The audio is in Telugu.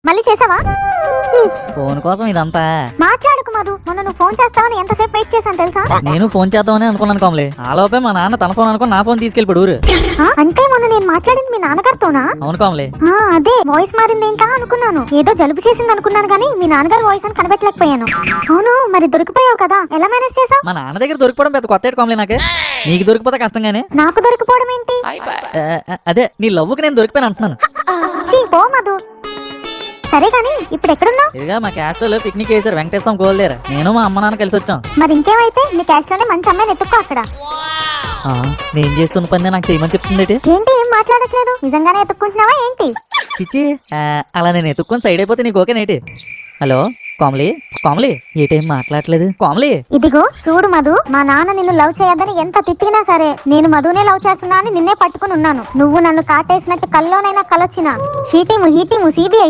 మళ్ళీ చేసావా? ఫోన్ కోసం ఇదంతా మాట్లాడకు మధు. మొన్న నువ్వు ఫోన్ చేస్తావని ఎంతసేపు వెయిట్ చేశాను తెలుసా? నేను ఫోన్ చేద్దామని అనుకున్నాను కోమలి. ఆలోపే మా నాన్న తన ఫోన్ అనుకుని నా ఫోన్ తీసుకెళ్ళిపోడు ఊరు. అంటే మొన్న నేను మాట్లాడింది మీ నాన్నగారితోనా? అవును కోమలి. అదే వాయిస్ మారింది ఇంకా అనుకున్నాను. ఏదో జలుబు చేసింది అనుకున్నాను కానీ మీ నాన్నగారు వాయిస్ అని కనిపెట్టలేకపోయాను. అవును, మరి దొరికిపోయావు కదా, ఎలా మేనేజ్ చేసావు? మా నాన్న దగ్గర దొరికిపోవడం పెద్ద కొత్త కోమలి. నాకే నీకు దొరికిపోతే కష్టంగానే. నాకు దొరికిపోవడం ఏంటి? అదే నీ లవ్వుకి నేను దొరికిపోయాను అంటున్నాను. పో మధు. సరే గాని ఇప్పుడు ఎక్కడున్నావు? ఇదిగా మా క్యాస్ట్ లో పిక్నిక్ వేసారు వెంకటేశ్వరం గోల్దేరా. నేను మా అమ్మ నాన్న కలిసి వచ్చాం. మరి ఇంకేమైతే మీ క్యాస్ట్ లోనే మంచి అమ్మాయిని ఎత్తుక్కో అక్కడ. నేను చేస్తున్న పని నాకు చేయమని చెప్తుంది. ఏంటి ఏం మాట్లాడట్లేదు? నిజంగానే ఎత్తుక్కుంటున్నావా ఏంటి? చిచ్చి అలా నేను ఎత్తుక్కొని సైడ్ అయిపోతే నీకు ఓకేనేటి? హలో కోమలి, కోమలి ఏటేం మాట్లాడలేదు కోమలి? ఇదిగో చూడు మధు, మా నాన్న నిన్ను లవ్ చేయదని ఎంత తిట్టినా సరే నేను మధునే లవ్ చేస్తున్నా అని నిన్నే పట్టుకుని ఉన్నాను. నువ్వు నన్ను కాటేసినట్టు కల్లోనైనా కలొచ్చినా షీటీము హీటీము సిబిఐ